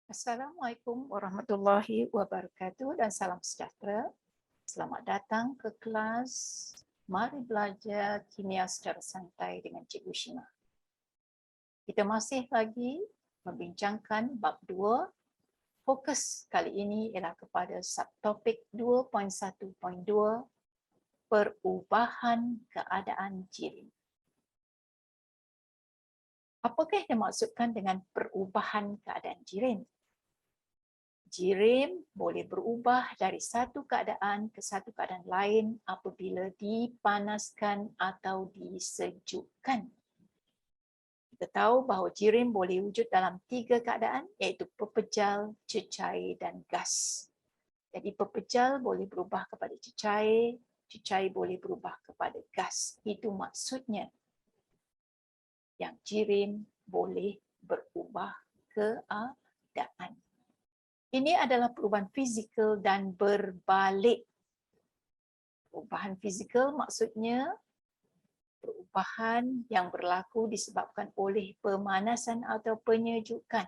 Assalamualaikum warahmatullahi wabarakatuh dan salam sejahtera. Selamat datang ke kelas Mari Belajar Kimia Secara Santai dengan Cikgu Shima. Kita masih lagi membincangkan bab 2. Fokus kali ini ialah kepada subtopik 2.1.2 perubahan keadaan jirim. Apakah yang dimaksudkan dengan perubahan keadaan jirim? Jirim boleh berubah dari satu keadaan ke satu keadaan lain apabila dipanaskan atau disejukkan. Kita tahu bahawa jirim boleh wujud dalam 3 keadaan, iaitu pepejal, cecair dan gas. Jadi pepejal boleh berubah kepada cecair, cecair boleh berubah kepada gas. Itu maksudnya yang jirim boleh berubah keadaan. Ini adalah perubahan fizikal dan berbalik. Perubahan fizikal maksudnya perubahan yang berlaku disebabkan oleh pemanasan atau penyejukan.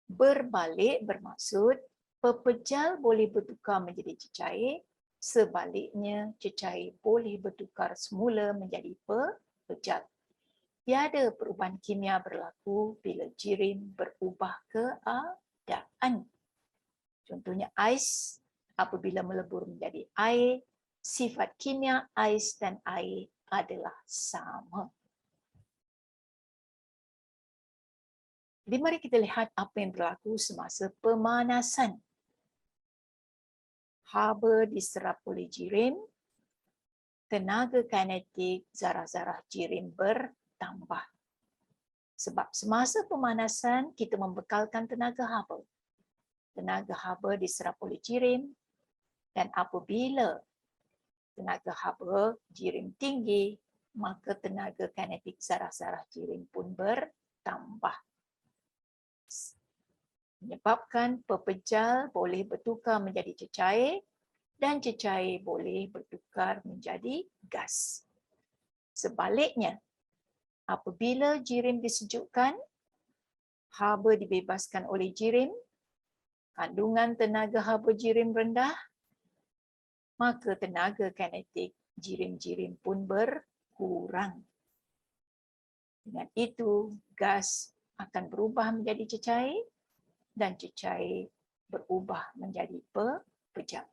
Berbalik bermaksud pepejal boleh bertukar menjadi cecair, sebaliknya cecair boleh bertukar semula menjadi pepejal. Tiada perubahan kimia berlaku bila jirim berubah keadaan. Contohnya ais apabila melebur menjadi air, sifat kimia ais dan air adalah sama. Jadi mari kita lihat apa yang berlaku semasa pemanasan. Haba diserap oleh jirim, tenaga kinetik zarah-zarah jirim bertambah. Sebab semasa pemanasan kita membekalkan tenaga haba. Tenaga haba diserap oleh jirim dan apabila tenaga haba jirim tinggi, maka tenaga kinetik zarah-zarah jirim pun bertambah. Menyebabkan pepejal boleh bertukar menjadi cecair dan cecair boleh bertukar menjadi gas. Sebaliknya, apabila jirim disejukkan, haba dibebaskan oleh jirim, kandungan tenaga haba jirim rendah, maka tenaga kinetik jirim-jirim pun berkurang. Dengan itu, gas akan berubah menjadi cecair dan cecair berubah menjadi pepejal.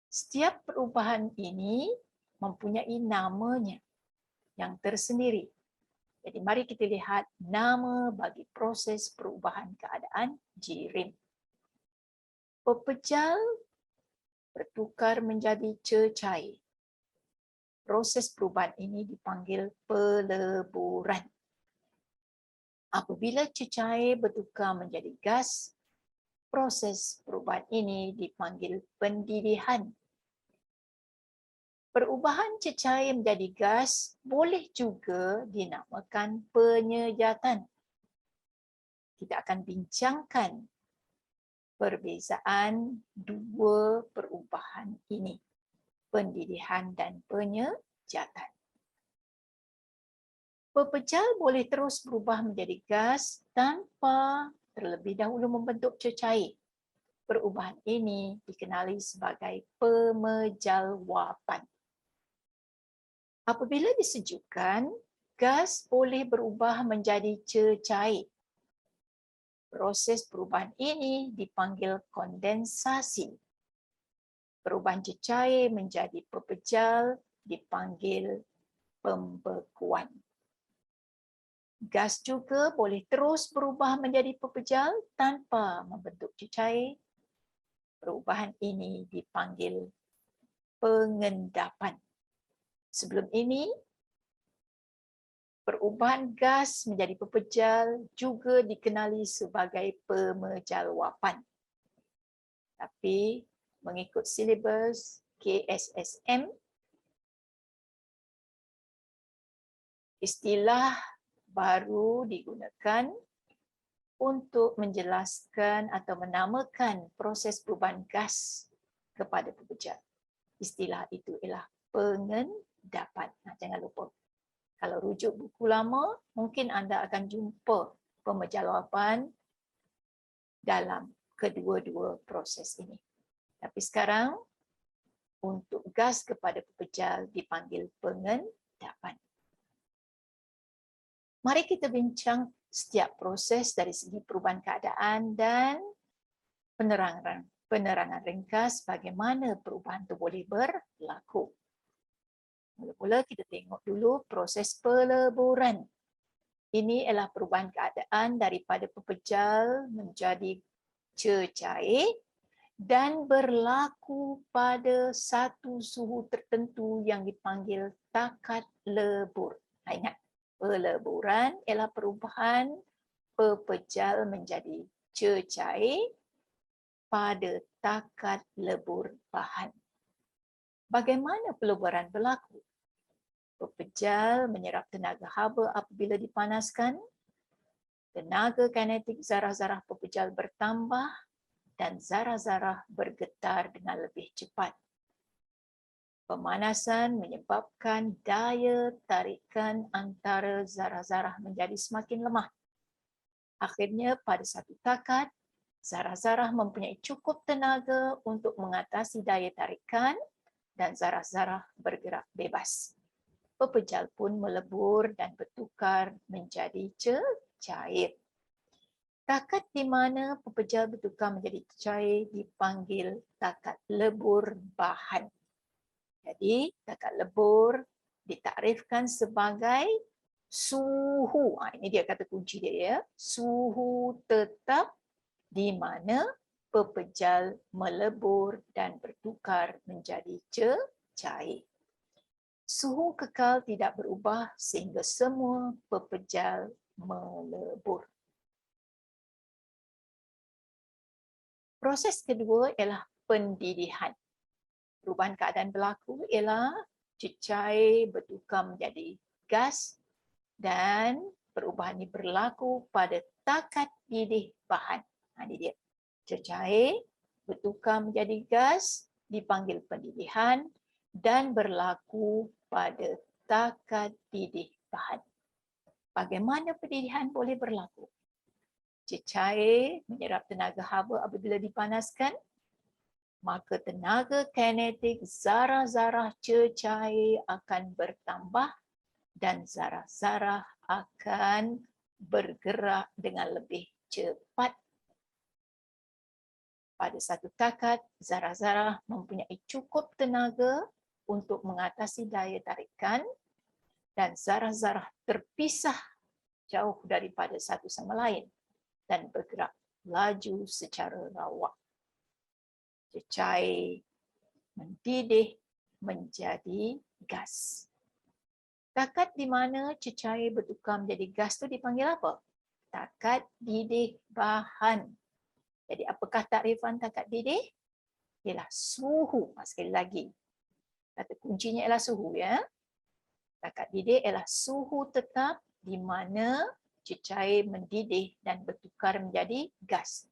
Setiap perubahan ini mempunyai namanya yang tersendiri. Jadi mari kita lihat nama bagi proses perubahan keadaan jirim. Pepejal bertukar menjadi cecair. Proses perubahan ini dipanggil peleburan. Apabila cecair bertukar menjadi gas, proses perubahan ini dipanggil pendidihan. Perubahan cecair menjadi gas boleh juga dinamakan penyejatan. Kita akan bincangkan perbezaan dua perubahan ini, pendidihan dan penyejatan. Pepejal boleh terus berubah menjadi gas tanpa terlebih dahulu membentuk cecair. Perubahan ini dikenali sebagai pemejalwapan. Apabila disejukkan, gas boleh berubah menjadi cecair. Proses perubahan ini dipanggil kondensasi. Perubahan cecair menjadi pepejal dipanggil pembekuan. Gas juga boleh terus berubah menjadi pepejal tanpa membentuk cecair. Perubahan ini dipanggil pengendapan. Sebelum ini, perubahan gas menjadi pepejal juga dikenali sebagai pemejalwapan. Tapi mengikut silibus KSSM, istilah baru digunakan untuk menjelaskan atau menamakan proses perubahan gas kepada pepejal. Istilah itu ialah pengendapan. Jangan lupa. Kalau rujuk buku lama, mungkin anda akan jumpa pemejawaban dalam kedua-dua proses ini. Tapi sekarang, untuk gas kepada pepejal dipanggil pengendapan. Mari kita bincang setiap proses dari segi perubahan keadaan dan penerangan ringkas bagaimana perubahan itu boleh berlaku. Mula-mula kita tengok dulu proses peleburan. Ini adalah perubahan keadaan daripada pepejal menjadi cecair dan berlaku pada satu suhu tertentu yang dipanggil takat lebur. Ingat, peleburan ialah perubahan pepejal menjadi cecair pada takat lebur bahan. Bagaimana peleburan berlaku? Pepejal menyerap tenaga haba apabila dipanaskan, tenaga kinetik zarah-zarah pepejal bertambah dan zarah-zarah bergetar dengan lebih cepat. Pemanasan menyebabkan daya tarikan antara zarah-zarah menjadi semakin lemah. Akhirnya pada satu takat, zarah-zarah mempunyai cukup tenaga untuk mengatasi daya tarikan dan zarah-zarah bergerak bebas. Pepejal pun melebur dan bertukar menjadi cecair. Takat di mana pepejal bertukar menjadi cair dipanggil takat lebur bahan. Jadi, takat lebur ditakrifkan sebagai suhu. Ini dia kata kunci dia, ya. Suhu tetap di mana pepejal melebur dan bertukar menjadi cair. Suhu kekal tidak berubah sehingga semua pepejal melebur. Proses kedua ialah pendidihan. Perubahan keadaan berlaku ialah cecair bertukar menjadi gas dan perubahan ini berlaku pada takat didih bahan. Ini dia. Cecair bertukar menjadi gas dipanggil pendidihan dan berlaku pada takat didih bahan. Bagaimana pendidihan boleh berlaku? Cecair menyerap tenaga haba apabila dipanaskan, maka tenaga kinetik zarah-zarah cecair akan bertambah dan zarah-zarah akan bergerak dengan lebih cepat. Pada satu takat, zarah-zarah mempunyai cukup tenaga untuk mengatasi daya tarikan dan zarah-zarah terpisah jauh daripada satu sama lain dan bergerak laju secara rawak. Cecair mendidih menjadi gas. Takat di mana cecair bertukar menjadi gas itu dipanggil apa? Takat didih bahan. Jadi apakah takrifan takat didih? Ialah suhu. Sekali lagi, kata kuncinya ialah suhu, ya. Takat didih ialah suhu tetap di mana cecair mendidih dan bertukar menjadi gas.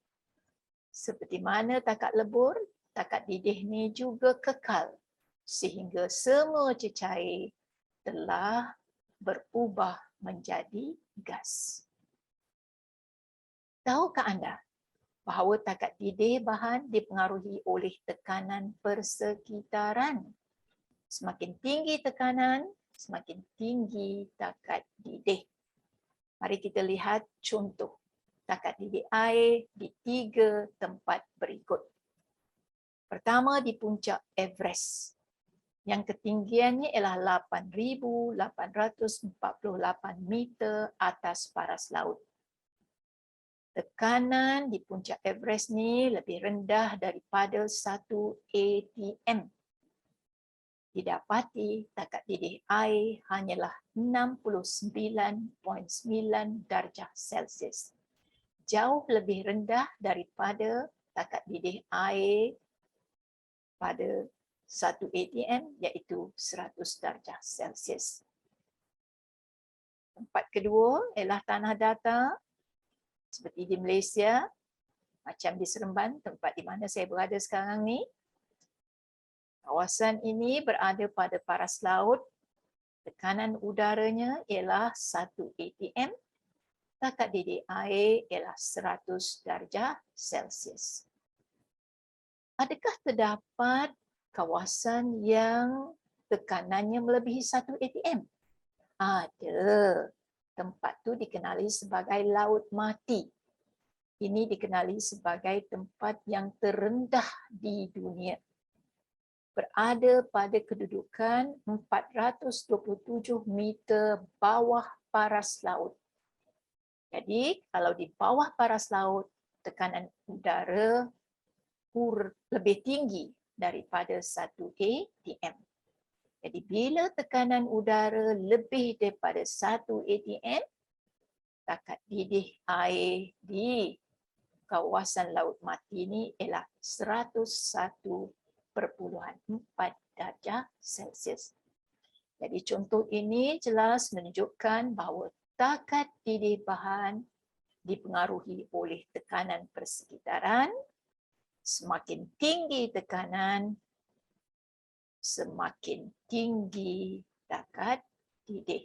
Seperti mana takat lebur, takat didih ni juga kekal sehingga semua cecair telah berubah menjadi gas. Tahukah anda bahawa takat didih bahan dipengaruhi oleh tekanan persekitaran? Semakin tinggi tekanan, semakin tinggi takat didih. Mari kita lihat contoh takat didih air di 3 tempat berikut. Pertama, di puncak Everest, yang ketinggiannya ialah 8,848 meter atas paras laut. Tekanan di puncak Everest ni lebih rendah daripada 1 atm. Didapati takat didih air hanyalah 69.9 darjah Celsius. Jauh lebih rendah daripada takat didih air pada 1 atm iaitu 100 darjah Celsius. Tempat kedua ialah tanah datar seperti di Malaysia, macam di Seremban, tempat di mana saya berada sekarang ni. Kawasan ini berada pada paras laut. Tekanan udaranya ialah 1 atm takat didih air ialah 100 darjah Celsius. Adakah terdapat kawasan yang tekanannya melebihi 1 atm? Ada. Tempat tu dikenali sebagai Laut Mati. Ini dikenali sebagai tempat yang terendah di dunia. Berada pada kedudukan 427 meter bawah paras laut. Jadi, kalau di bawah paras laut, tekanan udara lebih tinggi daripada 1 atm. Jadi, bila tekanan udara lebih daripada 1 atm, takat didih air di kawasan Laut Mati ini ialah 101.4 darjah Celsius. Jadi contoh ini jelas menunjukkan bahawa takat didih bahan dipengaruhi oleh tekanan persekitaran. Semakin tinggi tekanan, semakin tinggi takat didih.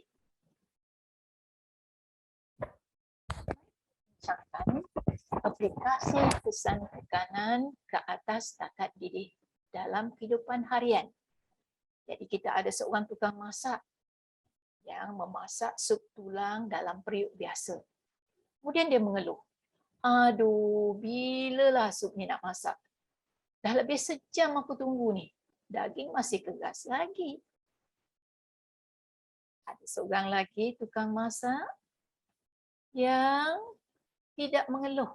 Aplikasi kesan tekanan ke atas takat didih dalam kehidupan harian. Jadi kita ada seorang tukang masak yang memasak sup tulang dalam periuk biasa. Kemudian dia mengeluh, aduh, bilalah sup ni nak masak? Dah lebih sejam aku tunggu ni. Daging masih keras lagi. Ada seorang lagi tukang masak yang tidak mengeluh.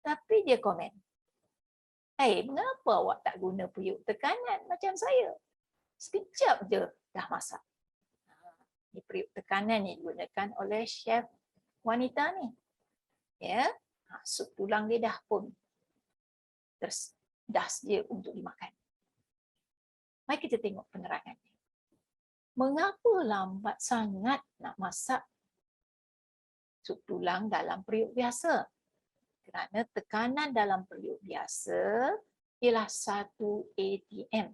Tapi dia komen, mengapa awak tak guna periuk tekanan macam saya? Sekejap je dah masak. Ini periuk tekanan ni digunakan oleh chef wanita ni. Ya, sup tulang lidah pun dah sedia untuk dimakan. Mari kita tengok penerangannya. Mengapa lambat sangat nak masak sup tulang dalam periuk biasa? Kerana tekanan dalam periuk biasa ialah 1 atm.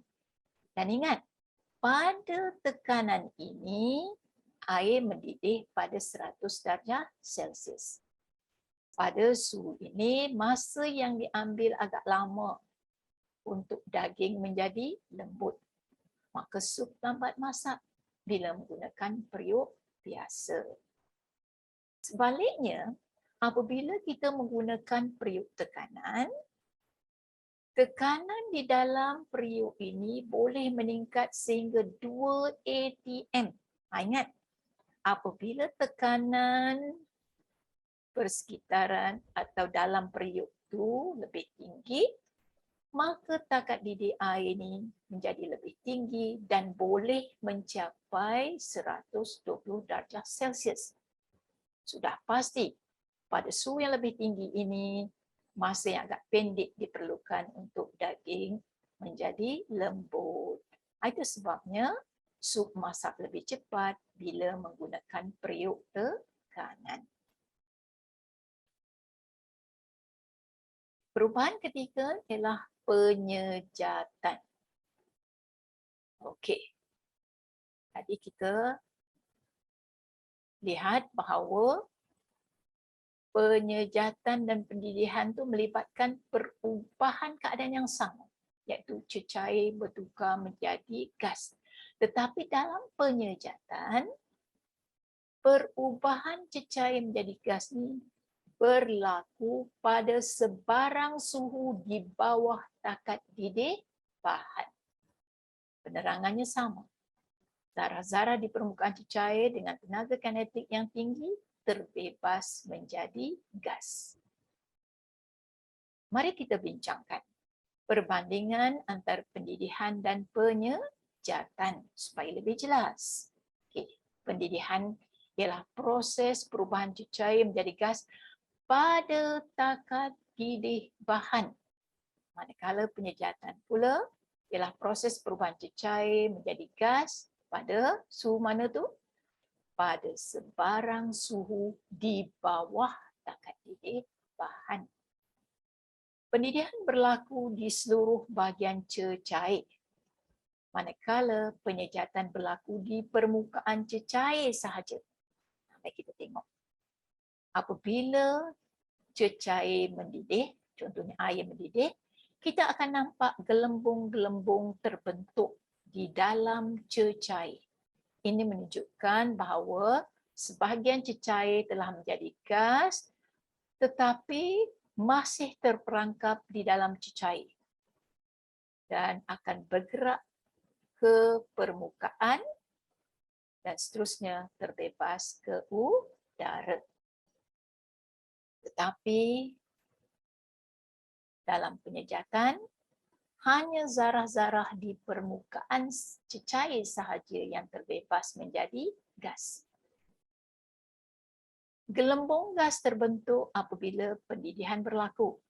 Dan ingat, pada tekanan ini, air mendidih pada 100 darjah Celsius. Pada suhu ini, masa yang diambil agak lama untuk daging menjadi lembut. Maka sup lambat masak bila menggunakan periuk biasa. Sebaliknya, apabila kita menggunakan periuk tekanan, tekanan di dalam periuk ini boleh meningkat sehingga 2 atm. Ingat, apabila tekanan persekitaran atau dalam periuk itu lebih tinggi, maka takat didih air ini menjadi lebih tinggi dan boleh mencapai 120 darjah Celsius. Sudah pasti pada suhu yang lebih tinggi ini, masa yang agak pendek diperlukan untuk daging menjadi lembut. Itu sebabnya sup masak lebih cepat bila menggunakan periuk tekanan. Perubahan ketiga ialah penyejatan. Okey. Tadi kita lihat bahawa penyejatan dan pendidihan itu melibatkan perubahan keadaan yang sama, iaitu cecair bertukar menjadi gas. Tetapi dalam penyejatan, perubahan cecair menjadi gas ini berlaku pada sebarang suhu di bawah takat didih bahan. Penerangannya sama. Zarah-zarah di permukaan cecair dengan tenaga kinetik yang tinggi terbebas menjadi gas. Mari kita bincangkan perbandingan antara pendidihan dan penyejatan supaya lebih jelas. Okey, pendidihan ialah proses perubahan cecair menjadi gas pada takat didih bahan. Manakala penyejatan pula ialah proses perubahan cecair menjadi gas pada suhu mana tu? Pada sebarang suhu di bawah takat didih bahan. Pendidihan berlaku di seluruh bahagian cecair, manakala penyejatan berlaku di permukaan cecair sahaja. Mari kita tengok. Apabila cecair mendidih, contohnya air mendidih, kita akan nampak gelembung-gelembung terbentuk di dalam cecair. Ini menunjukkan bahawa sebahagian cecair telah menjadi gas tetapi masih terperangkap di dalam cecair dan akan bergerak ke permukaan dan seterusnya terbebas ke udara. Tetapi dalam penyejatan, hanya zarah-zarah di permukaan cecair sahaja yang terbebas menjadi gas. Gelembung gas terbentuk apabila pendidihan berlaku.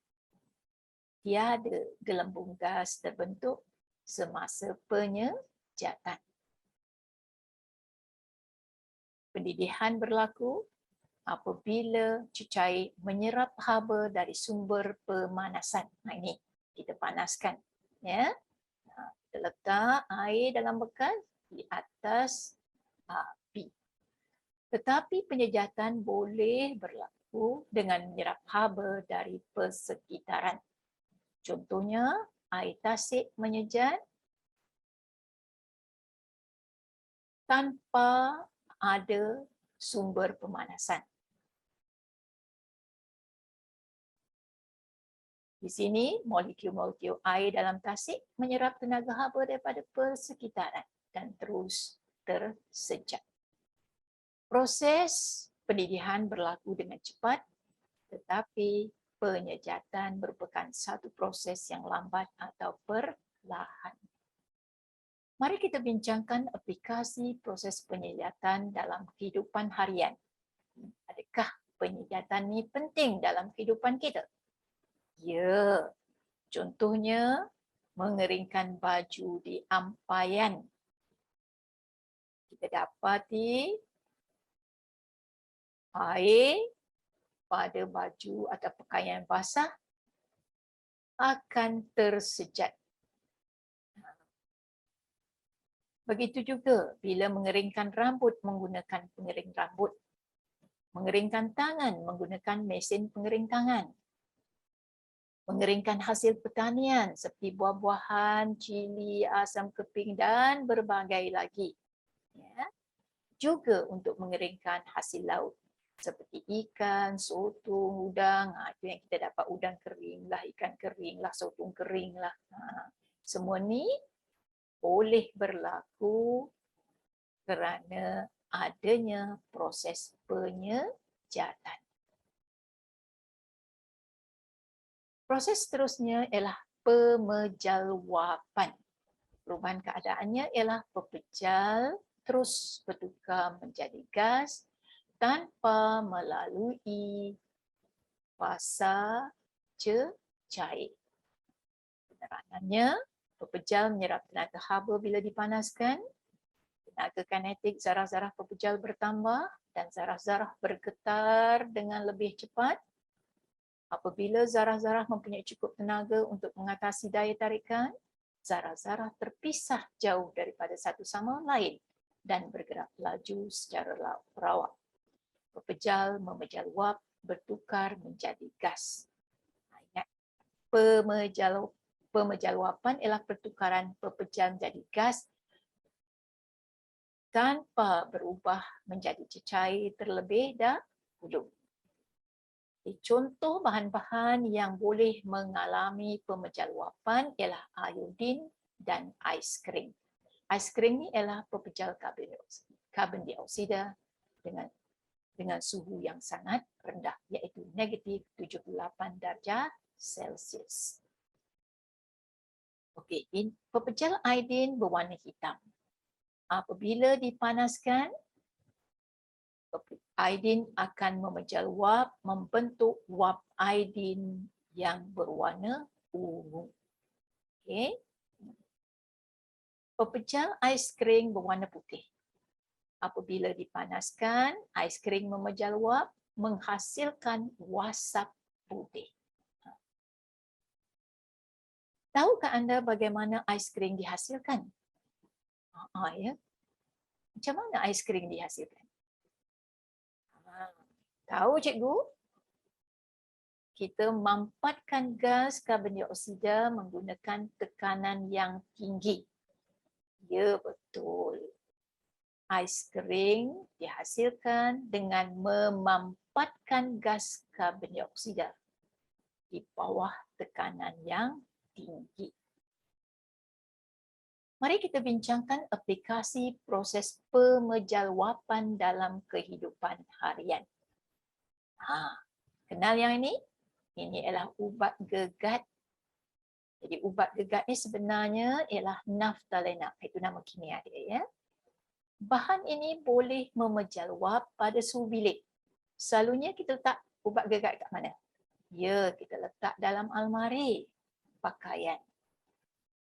Tiada gelembung gas terbentuk semasa penyejatan. Pendidihan berlaku apabila cecair menyerap haba dari sumber pemanasan. Nah, ini kita panaskan, ya. Kita letak air dalam bekas di atas api. Tetapi penyejatan boleh berlaku dengan menyerap haba dari persekitaran. Contohnya, air tasik menyejat tanpa ada sumber pemanasan. Di sini, molekul-molekul air dalam tasik menyerap tenaga haba daripada persekitaran dan terus tersejat. Proses pendidihan berlaku dengan cepat, tetapi penyejatan merupakan satu proses yang lambat atau perlahan. Mari kita bincangkan aplikasi proses penyejatan dalam kehidupan harian. Adakah penyejatan ini penting dalam kehidupan kita? Ya, contohnya mengeringkan baju di ampaian. Kita dapati air pada baju atau pakaian basah akan tersejat. Begitu juga bila mengeringkan rambut menggunakan pengering rambut. Mengeringkan tangan menggunakan mesin pengering tangan. Mengeringkan hasil pertanian seperti buah-buahan, cili, asam keping dan berbagai lagi. Ya. Juga untuk mengeringkan hasil laut seperti ikan, sotong, udang. Itu yang kita dapat, udang kering lah, ikan kering lah, sotong kering lah. Semua ni boleh berlaku kerana adanya proses penyejatan. Proses seterusnya ialah pemejalwapan. Perubahan keadaannya ialah pepejal terus bertukar menjadi gas tanpa melalui fasa cecair. Penerangannya, pepejal menyerap tenaga haba bila dipanaskan, tenaga kinetik zarah-zarah pepejal bertambah dan zarah-zarah bergetar dengan lebih cepat. Apabila zarah-zarah mempunyai cukup tenaga untuk mengatasi daya tarikan, zarah-zarah terpisah jauh daripada satu sama lain dan bergerak laju secara rawak. Pepejal memejal wap bertukar menjadi gas. Ingat, pemejalwapan ialah pertukaran pepejal menjadi gas tanpa berubah menjadi cecair terlebih dahulu. Contoh bahan-bahan yang boleh mengalami pemejalwapan ialah iodin dan ais kering. Ais kering ni ialah pepejal karbon dioksida dengan suhu yang sangat rendah, iaitu negatif 78 darjah Celsius. Okey, pepejal iodin berwarna hitam. Apabila dipanaskan, iodin akan memejal wap membentuk wap iodin yang berwarna ungu. Okey. Pepejal ais kering berwarna putih. Apabila dipanaskan, ais kering memejal wap menghasilkan wasap putih. Tahukah anda bagaimana ais kering dihasilkan? Ya. Macam mana ais kering dihasilkan? Tahu cikgu? Kita mampatkan gas karbon dioksida menggunakan tekanan yang tinggi. Ya, betul. Ais kering dihasilkan dengan memampatkan gas karbon dioksida di bawah tekanan yang tinggi. Mari kita bincangkan aplikasi proses pemejalwapan dalam kehidupan harian. Kenal yang ini? Ini ialah ubat gegat. Jadi ubat gegat ni sebenarnya ialah naftalena. Itu nama kimia dia, ya. Bahan ini boleh memejalwap pada suhu bilik. Selalunya kita letak ubat gegat kat mana? Ya, kita letak dalam almari pakaian.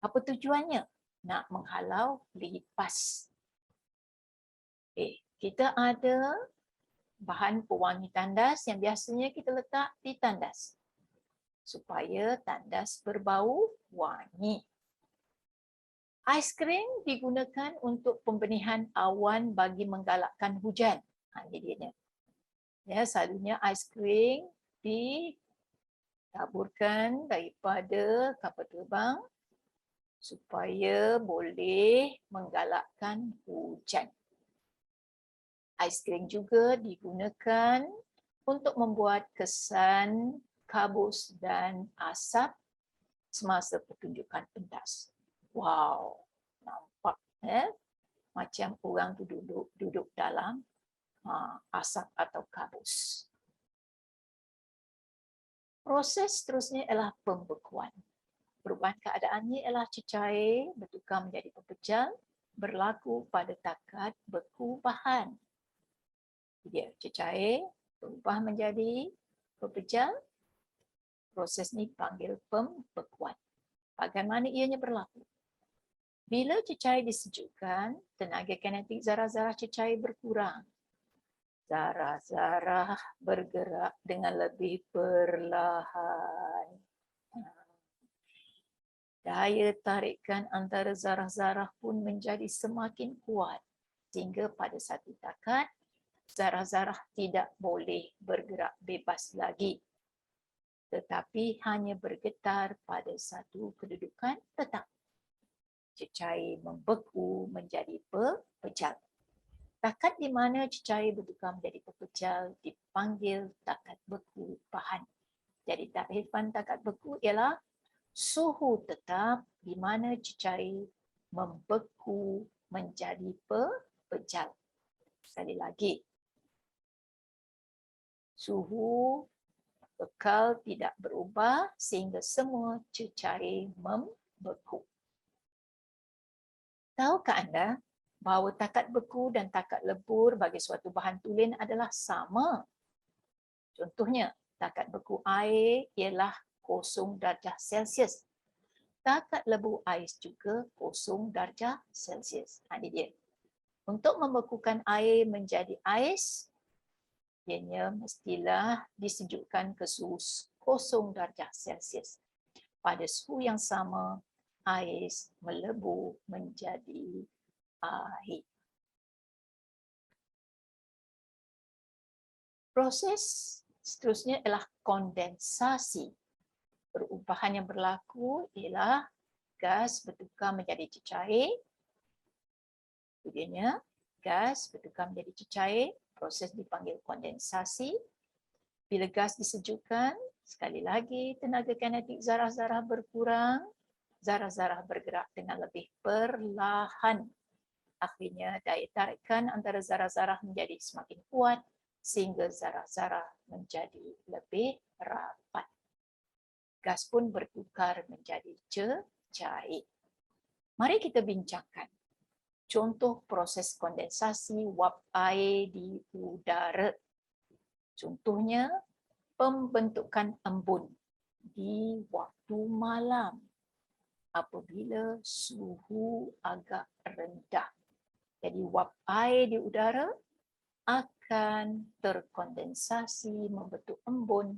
Apa tujuannya? Nak menghalau lipas. Kita ada bahan pewangi tandas yang biasanya kita letak di tandas supaya tandas berbau wangi. Ais kering digunakan untuk pembenihan awan bagi menggalakkan hujan. Ini dia. Ya, selalunya ais kering ditaburkan daripada kapal terbang supaya boleh menggalakkan hujan. Ais kering juga digunakan untuk membuat kesan kabus dan asap semasa pertunjukan pentas. Wow, nampak macam orang tu duduk dalam asap atau kabus. Proses seterusnya ialah pembekuan. Perubahan keadaannya ialah cecair bertukar menjadi pepejal berlaku pada takat beku bahan. Dia cecair berubah menjadi pepejal. Proses ini dipanggil pembekuan. Bagaimana ianya berlaku? Bila cecair disejukkan, tenaga kinetik zarah-zarah cecair berkurang. Zarah-zarah bergerak dengan lebih perlahan. Daya tarikan antara zarah-zarah pun menjadi semakin kuat sehingga pada satu takat, zarah-zarah tidak boleh bergerak bebas lagi, tetapi hanya bergetar pada satu kedudukan tetap. Cecair membeku menjadi pepejal. Takat di mana cecair bertukar menjadi pepejal dipanggil takat beku bahan. Jadi takrifan takat beku ialah suhu tetap di mana cecair membeku menjadi pepejal. Sekali lagi, suhu kekal tidak berubah sehingga semua cecair membeku. Tahukah anda bahawa takat beku dan takat lebur bagi suatu bahan tulen adalah sama? Contohnya, takat beku air ialah 0 darjah Celsius. Takat lebur ais juga 0 darjah Celsius. Ini dia. Untuk membekukan air menjadi ais, ianya mestilah disejukkan ke suhu 0 darjah Celsius. Pada suhu yang sama, ais melebur menjadi air. Proses seterusnya ialah kondensasi. Perubahan yang berlaku ialah gas bertukar menjadi cecair. Kemudiannya, gas bertukar menjadi cecair. Proses dipanggil kondensasi. Bila gas disejukkan, sekali lagi tenaga kinetik zarah-zarah berkurang. Zarah-zarah bergerak dengan lebih perlahan. Akhirnya daya tarikan antara zarah-zarah menjadi semakin kuat sehingga zarah-zarah menjadi lebih rapat. Gas pun bertukar menjadi cecair. Mari kita bincangkan contoh proses kondensasi wap air di udara. Contohnya, pembentukan embun di waktu malam apabila suhu agak rendah. Jadi wap air di udara akan terkondensasi membentuk embun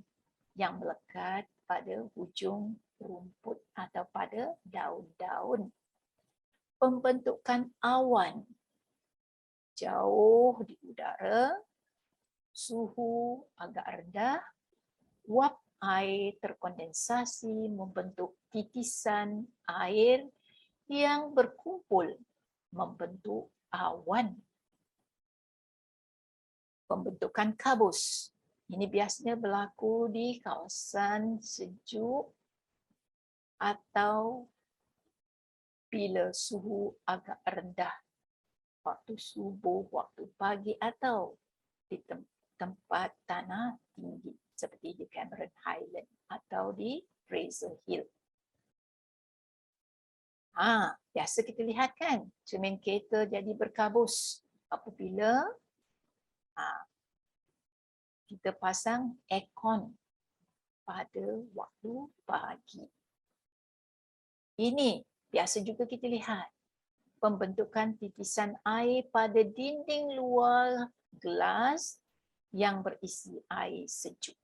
yang melekat pada hujung rumput atau pada daun-daun. Pembentukan awan jauh di udara suhu agak rendah, uap air terkondensasi membentuk titisan air yang berkumpul membentuk awan. Pembentukan kabus. Ini biasanya berlaku di kawasan sejuk atau bila suhu agak rendah. Waktu subuh, waktu pagi atau di tempat tanah tinggi seperti di Cameron Highland atau di Fraser Hill. Biasa kita lihat kan, cermin kereta jadi berkabus apabila kita pasang aircon pada waktu pagi. Ini biasa juga kita lihat pembentukan titisan air pada dinding luar gelas yang berisi air sejuk.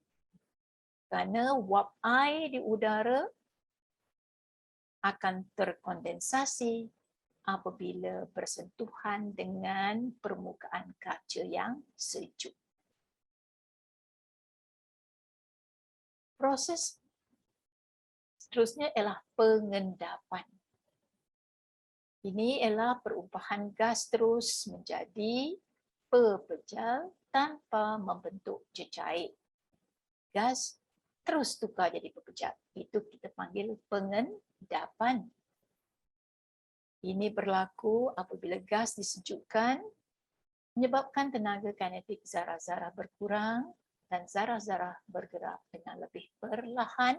Kerana wap air di udara akan terkondensasi apabila bersentuhan dengan permukaan kaca yang sejuk. Proses seterusnya ialah pengendapan. Ini ialah perubahan gas terus menjadi pepejal tanpa membentuk cecair. Gas terus tukar jadi pepejal. Itu kita panggil pengendapan. Ini berlaku apabila gas disejukkan, menyebabkan tenaga kinetik zarah-zarah berkurang dan zarah-zarah bergerak dengan lebih perlahan.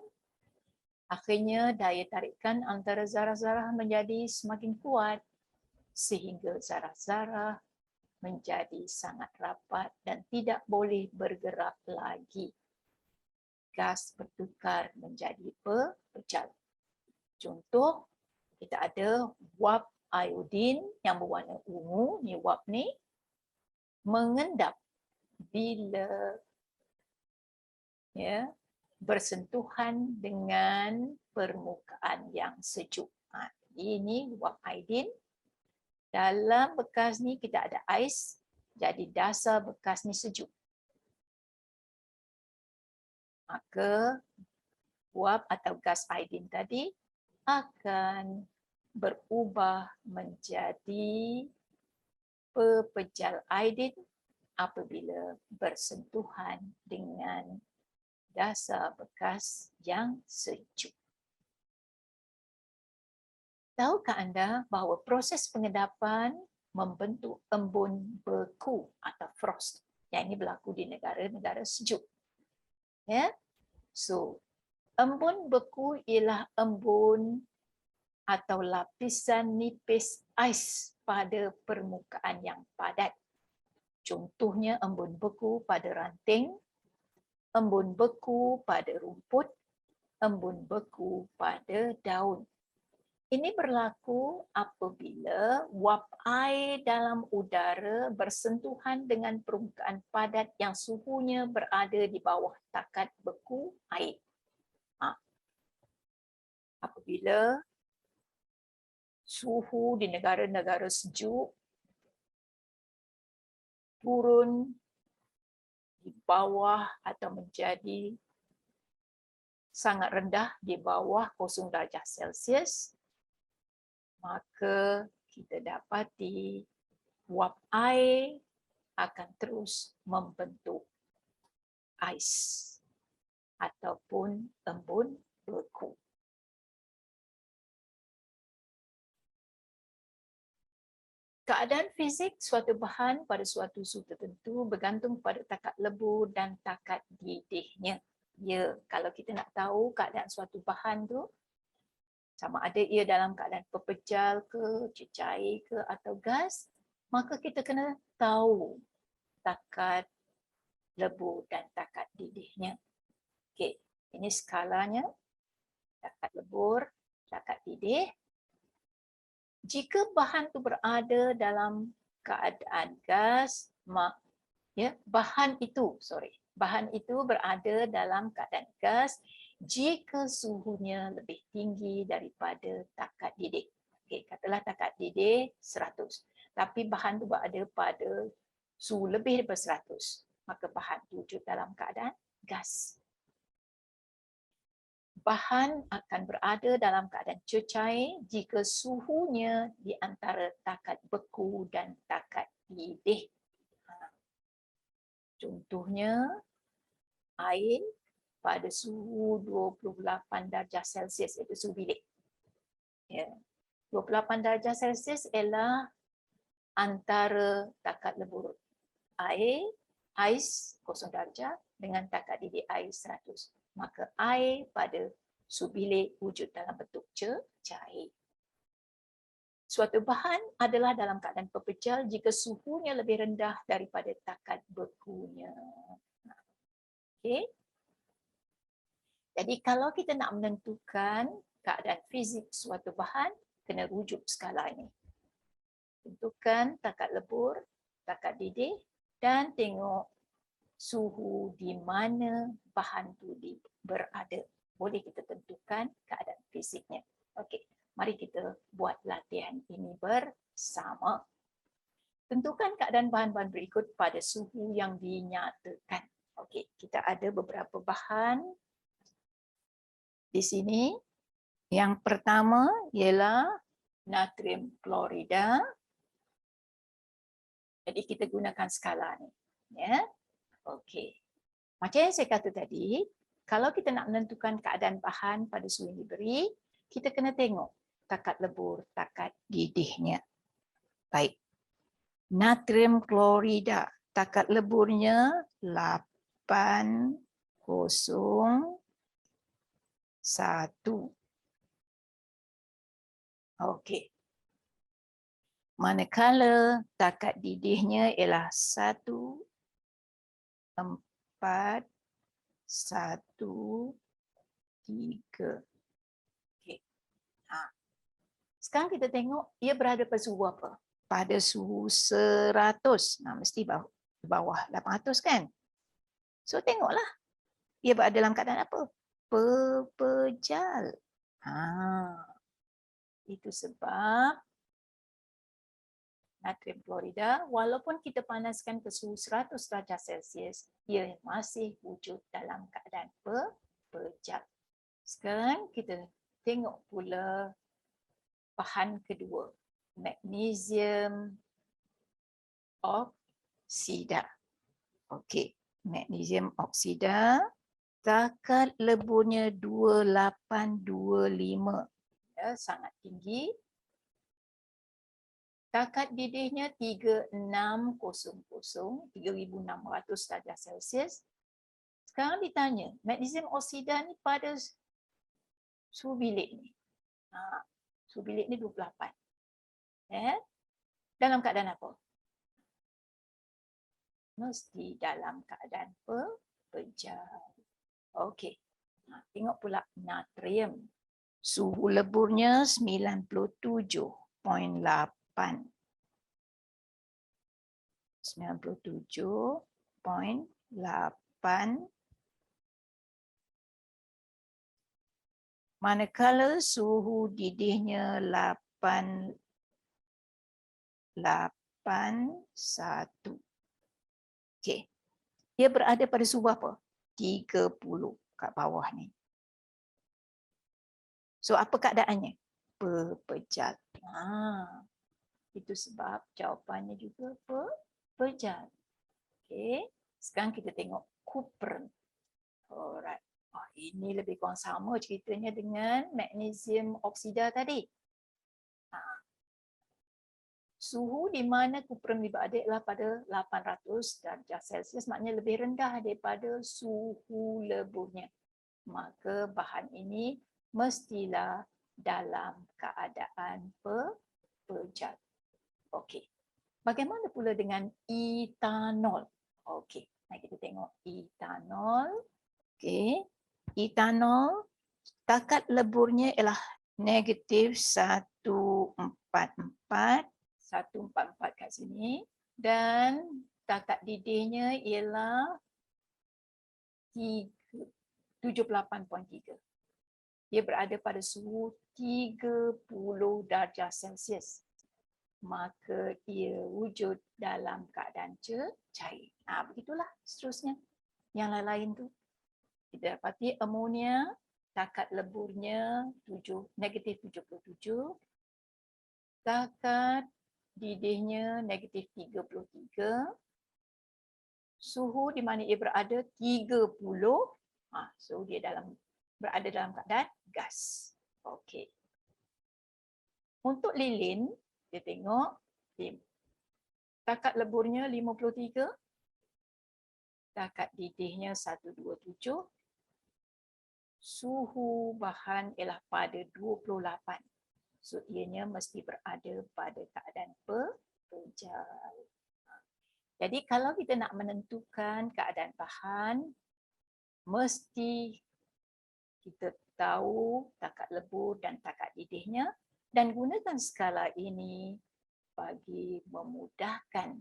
Akhirnya daya tarikan antara zarah-zarah menjadi semakin kuat sehingga zarah-zarah menjadi sangat rapat dan tidak boleh bergerak lagi. Gas bertukar menjadi pepejal. Contoh, kita ada wap iodin yang berwarna ungu, ni wap ni, mengendap bila bersentuhan dengan permukaan yang sejuk. Ini wap iodin. Dalam bekas ni kita ada ais, jadi dasar bekas ni sejuk. Maka uap atau gas iodin tadi akan berubah menjadi pepejal iodin apabila bersentuhan dengan dasar bekas yang sejuk. Tahukah anda bahawa proses pengendapan membentuk embun beku atau frost? Yang ini berlaku di negara-negara sejuk. So, embun beku ialah embun atau lapisan nipis ais pada permukaan yang padat. Contohnya embun beku pada ranting, embun beku pada rumput, embun beku pada daun. Ini berlaku apabila wap air dalam udara bersentuhan dengan permukaan padat yang suhunya berada di bawah takat beku air. Apabila suhu di negara-negara sejuk turun di bawah atau menjadi sangat rendah di bawah 0 darjah Celsius, maka kita dapati wap air akan terus membentuk ais ataupun embun beku. Keadaan fizik suatu bahan pada suatu suhu tertentu bergantung pada takat lebur dan takat didihnya. Ya, kalau kita nak tahu keadaan suatu bahan tu, sama ada ia dalam keadaan pepejal ke, cecair ke atau gas, maka kita kena tahu takat lebur dan takat didihnya. Okey, ini skalanya. Takat lebur, takat didih. Jika bahan itu berada dalam keadaan gas, bahan itu berada dalam keadaan gas jika suhunya lebih tinggi daripada takat didih. Okey, katalah takat didih 100, tapi bahan itu berada pada suhu lebih daripada 100. maka bahan wujud dalam keadaan gas. Bahan akan berada dalam keadaan cecair jika suhunya di antara takat beku dan takat didih. Contohnya, air pada suhu 28 darjah Celsius, itu suhu bilik. Ya. 28 darjah Celsius ialah antara takat lebur air, ais 0 darjah dengan takat didih air 100. Maka air pada suhu bilik wujud dalam bentuk cair. Suatu bahan adalah dalam keadaan pepejal jika suhunya lebih rendah daripada takat bekunya. Okey. Jadi kalau kita nak menentukan keadaan fizik suatu bahan, kena rujuk skala ini. Tentukan takat lebur, takat didih dan tengok suhu di mana bahan itu berada. Boleh kita tentukan keadaan fiziknya. Okey, mari kita buat latihan ini bersama. Tentukan keadaan bahan-bahan berikut pada suhu yang dinyatakan. Okey, kita ada beberapa bahan di sini. Yang pertama ialah natrium klorida. Jadi kita gunakan skala ni, ya. Okey. Macam yang saya kata tadi, kalau kita nak menentukan keadaan bahan pada suhu yang diberi, kita kena tengok takat lebur, takat didihnya. Baik. Natrium klorida, takat leburnya 801. Okey. Manakala takat didihnya ialah 1413. Okey. Sekarang kita tengok ia berada pada suhu apa? Pada suhu 100. Mesti bawah 800 kan? So tengoklah. Ia berada dalam keadaan apa? Pepejal. Itu sebab natrium klorida, walaupun kita panaskan ke suhu 100 darjah Celsius, ia masih wujud dalam keadaan pepejal. Sekarang kita tengok pula bahan kedua, magnesium oksida. Okey, magnesium oksida, takat leburnya 2825. Ya, sangat tinggi. Takat didihnya 3600 darjah Celsius. Sekarang ditanya, magnesium oksida ni pada suhu bilik ni. Suhu bilik ni 28. Ya. Dalam keadaan apa? Mesti dalam keadaan pepejal. Okey. Tengok pula natrium. Suhu leburnya 97.8. 97.8. Manakala suhu didihnya 881. Okey. Dia berada pada suhu apa? 30 kat bawah ni. So apa keadaannya? Pepejal. Itu sebab jawapannya juga pepejal. Okey. Sekarang kita tengok kupron. Alright. Ini lebih kurang sama ceritanya dengan magnesium oksida tadi. Suhu di mana kupron berada adalah pada 800 darjah Celsius, maknanya lebih rendah daripada suhu leburnya. Maka bahan ini mestilah dalam keadaan pepejal. Okey. Bagaimana pula dengan etanol? Okey, mari kita tengok etanol. Okey. Etanol, takat leburnya ialah negatif 144 kat sini dan takat didihnya ialah 78.3. Dia berada pada suhu 30 darjah Celsius. maka ia wujud dalam keadaan cair. Begitulah seterusnya. Yang lain-lain tu. Kita dapati amonia, takat leburnya negatif 77, takat didihnya negatif 33, suhu di mana ia berada 30, so dia berada dalam keadaan gas. Okey. Untuk lilin, kita tengok takat leburnya 53, takat didihnya 127, suhu bahan ialah pada 28. So ianya mesti berada pada keadaan pejal. Jadi kalau kita nak menentukan keadaan bahan, mesti kita tahu takat lebur dan takat didihnya dan gunakan skala ini bagi memudahkan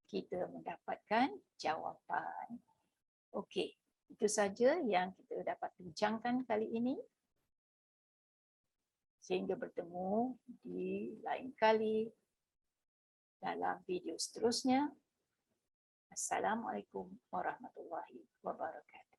kita mendapatkan jawapan. Okey, itu saja yang kita dapat bincangkan kali ini. Sehingga bertemu di lain kali dalam video seterusnya. Assalamualaikum warahmatullahi wabarakatuh.